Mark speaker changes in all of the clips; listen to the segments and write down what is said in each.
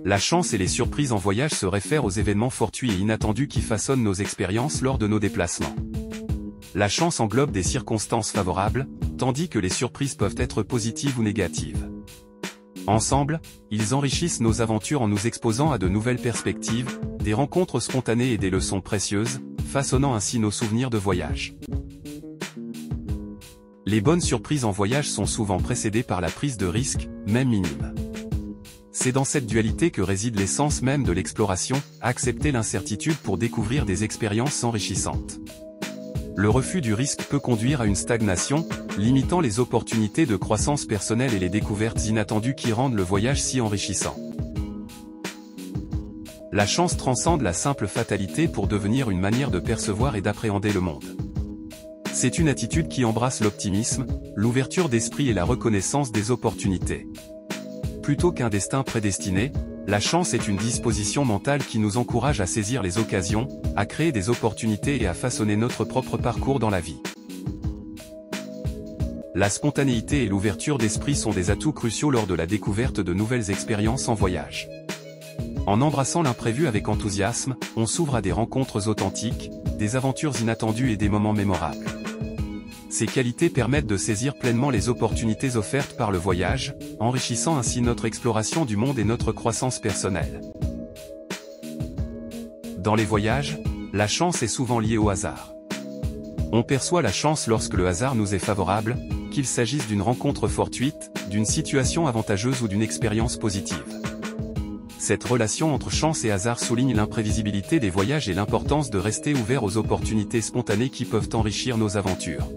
Speaker 1: La chance et les surprises en voyage se réfèrent aux événements fortuits et inattendus qui façonnent nos expériences lors de nos déplacements. La chance englobe des circonstances favorables, tandis que les surprises peuvent être positives ou négatives. Ensemble, ils enrichissent nos aventures en nous exposant à de nouvelles perspectives, des rencontres spontanées et des leçons précieuses, façonnant ainsi nos souvenirs de voyage. Les bonnes surprises en voyage sont souvent précédées par la prise de risques, même minimes. C'est dans cette dualité que réside l'essence même de l'exploration, accepter l'incertitude pour découvrir des expériences enrichissantes. Le refus du risque peut conduire à une stagnation, limitant les opportunités de croissance personnelle et les découvertes inattendues qui rendent le voyage si enrichissant. La chance transcende la simple fatalité pour devenir une manière de percevoir et d'appréhender le monde. C'est une attitude qui embrasse l'optimisme, l'ouverture d'esprit et la reconnaissance des opportunités. Plutôt qu'un destin prédestiné, la chance est une disposition mentale qui nous encourage à saisir les occasions, à créer des opportunités et à façonner notre propre parcours dans la vie. La spontanéité et l'ouverture d'esprit sont des atouts cruciaux lors de la découverte de nouvelles expériences en voyage. En embrassant l'imprévu avec enthousiasme, on s'ouvre à des rencontres authentiques, des aventures inattendues et des moments mémorables. Ces qualités permettent de saisir pleinement les opportunités offertes par le voyage, enrichissant ainsi notre exploration du monde et notre croissance personnelle. Dans les voyages, la chance est souvent liée au hasard. On perçoit la chance lorsque le hasard nous est favorable, qu'il s'agisse d'une rencontre fortuite, d'une situation avantageuse ou d'une expérience positive. Cette relation entre chance et hasard souligne l'imprévisibilité des voyages et l'importance de rester ouvert aux opportunités spontanées qui peuvent enrichir nos aventures.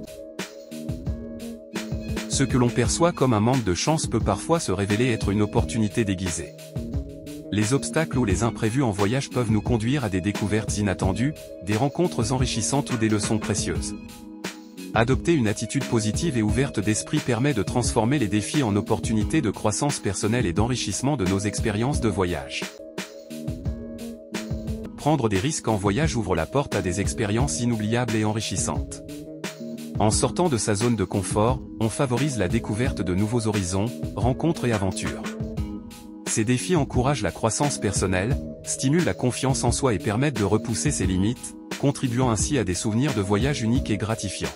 Speaker 1: Ce que l'on perçoit comme un manque de chance peut parfois se révéler être une opportunité déguisée. Les obstacles ou les imprévus en voyage peuvent nous conduire à des découvertes inattendues, des rencontres enrichissantes ou des leçons précieuses. Adopter une attitude positive et ouverte d'esprit permet de transformer les défis en opportunités de croissance personnelle et d'enrichissement de nos expériences de voyage. Prendre des risques en voyage ouvre la porte à des expériences inoubliables et enrichissantes. En sortant de sa zone de confort, on favorise la découverte de nouveaux horizons, rencontres et aventures. Ces défis encouragent la croissance personnelle, stimulent la confiance en soi et permettent de repousser ses limites, contribuant ainsi à des souvenirs de voyage uniques et gratifiants.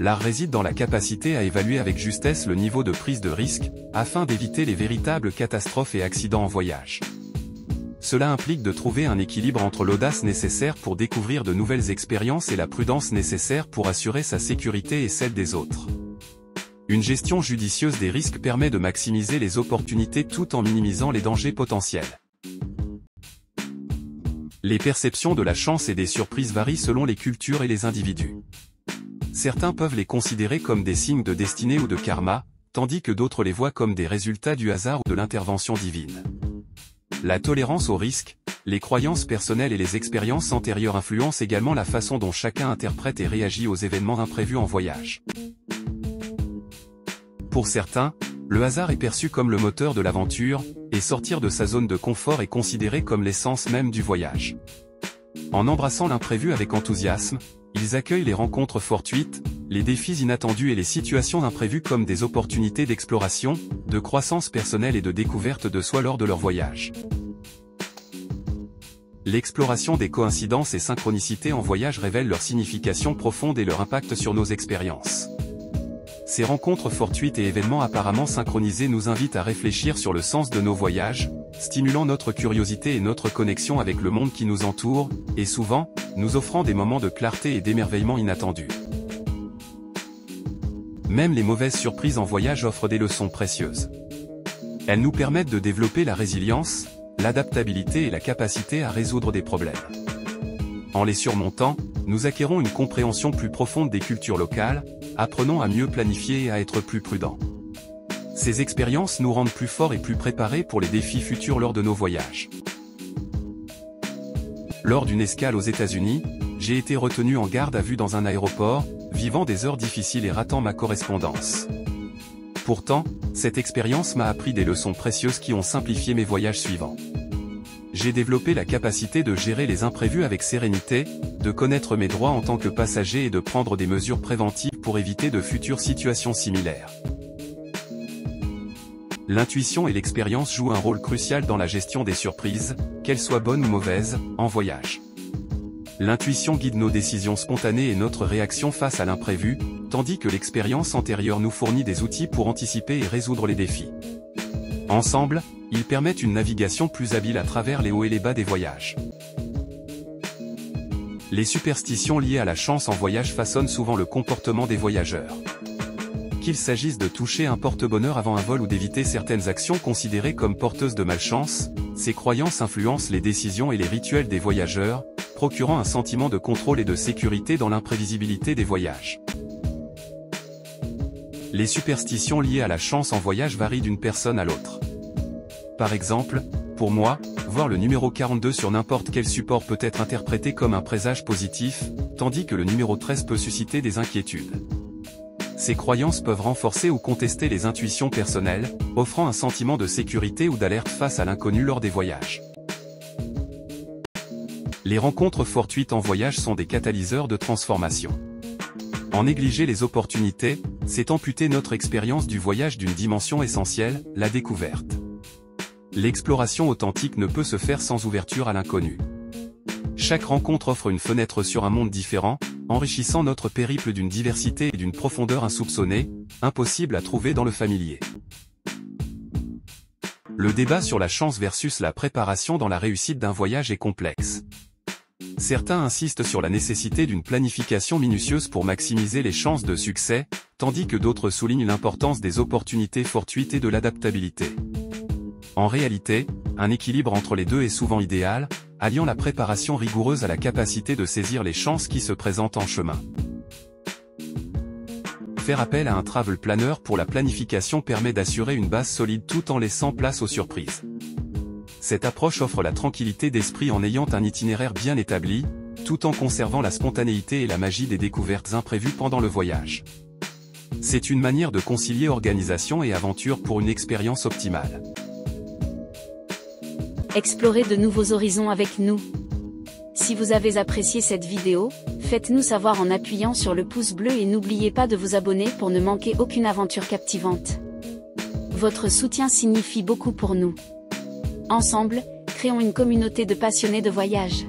Speaker 1: L'art réside dans la capacité à évaluer avec justesse le niveau de prise de risque, afin d'éviter les véritables catastrophes et accidents en voyage. Cela implique de trouver un équilibre entre l'audace nécessaire pour découvrir de nouvelles expériences et la prudence nécessaire pour assurer sa sécurité et celle des autres. Une gestion judicieuse des risques permet de maximiser les opportunités tout en minimisant les dangers potentiels. Les perceptions de la chance et des surprises varient selon les cultures et les individus. Certains peuvent les considérer comme des signes de destinée ou de karma, tandis que d'autres les voient comme des résultats du hasard ou de l'intervention divine. La tolérance au risque, les croyances personnelles et les expériences antérieures influencent également la façon dont chacun interprète et réagit aux événements imprévus en voyage. Pour certains, le hasard est perçu comme le moteur de l'aventure, et sortir de sa zone de confort est considéré comme l'essence même du voyage. En embrassant l'imprévu avec enthousiasme, ils accueillent les rencontres fortuites, les défis inattendus et les situations imprévues comme des opportunités d'exploration, de croissance personnelle et de découverte de soi lors de leur voyage. L'exploration des coïncidences et synchronicités en voyage révèle leur signification profonde et leur impact sur nos expériences. Ces rencontres fortuites et événements apparemment synchronisés nous invitent à réfléchir sur le sens de nos voyages, stimulant notre curiosité et notre connexion avec le monde qui nous entoure, et souvent, nous offrant des moments de clarté et d'émerveillement inattendus. Même les mauvaises surprises en voyage offrent des leçons précieuses. Elles nous permettent de développer la résilience, l'adaptabilité et la capacité à résoudre des problèmes. En les surmontant, nous acquérons une compréhension plus profonde des cultures locales, apprenons à mieux planifier et à être plus prudents. Ces expériences nous rendent plus forts et plus préparés pour les défis futurs lors de nos voyages. Lors d'une escale aux États-Unis, j'ai été retenu en garde à vue dans un aéroport, vivant des heures difficiles et ratant ma correspondance. Pourtant, cette expérience m'a appris des leçons précieuses qui ont simplifié mes voyages suivants. J'ai développé la capacité de gérer les imprévus avec sérénité, de connaître mes droits en tant que passager et de prendre des mesures préventives pour éviter de futures situations similaires. L'intuition et l'expérience jouent un rôle crucial dans la gestion des surprises, qu'elles soient bonnes ou mauvaises, en voyage. L'intuition guide nos décisions spontanées et notre réaction face à l'imprévu, tandis que l'expérience antérieure nous fournit des outils pour anticiper et résoudre les défis. Ensemble, ils permettent une navigation plus habile à travers les hauts et les bas des voyages. Les superstitions liées à la chance en voyage façonnent souvent le comportement des voyageurs. Qu'il s'agisse de toucher un porte-bonheur avant un vol ou d'éviter certaines actions considérées comme porteuses de malchance, ces croyances influencent les décisions et les rituels des voyageurs, procurant un sentiment de contrôle et de sécurité dans l'imprévisibilité des voyages. Les superstitions liées à la chance en voyage varient d'une personne à l'autre. Par exemple, pour moi, voir le numéro 42 sur n'importe quel support peut être interprété comme un présage positif, tandis que le numéro 13 peut susciter des inquiétudes. Ces croyances peuvent renforcer ou contester les intuitions personnelles, offrant un sentiment de sécurité ou d'alerte face à l'inconnu lors des voyages. Les rencontres fortuites en voyage sont des catalyseurs de transformation. En négliger les opportunités, c'est amputer notre expérience du voyage d'une dimension essentielle, la découverte. L'exploration authentique ne peut se faire sans ouverture à l'inconnu. Chaque rencontre offre une fenêtre sur un monde différent, enrichissant notre périple d'une diversité et d'une profondeur insoupçonnée, impossible à trouver dans le familier. Le débat sur la chance versus la préparation dans la réussite d'un voyage est complexe. Certains insistent sur la nécessité d'une planification minutieuse pour maximiser les chances de succès, tandis que d'autres soulignent l'importance des opportunités fortuites et de l'adaptabilité. En réalité, un équilibre entre les deux est souvent idéal, alliant la préparation rigoureuse à la capacité de saisir les chances qui se présentent en chemin. Faire appel à un travel planner pour la planification permet d'assurer une base solide tout en laissant place aux surprises. Cette approche offre la tranquillité d'esprit en ayant un itinéraire bien établi, tout en conservant la spontanéité et la magie des découvertes imprévues pendant le voyage. C'est une manière de concilier organisation et aventure pour une expérience optimale.
Speaker 2: Explorez de nouveaux horizons avec nous. Si vous avez apprécié cette vidéo, faites-nous savoir en appuyant sur le pouce bleu et n'oubliez pas de vous abonner pour ne manquer aucune aventure captivante. Votre soutien signifie beaucoup pour nous. Ensemble, créons une communauté de passionnés de voyage.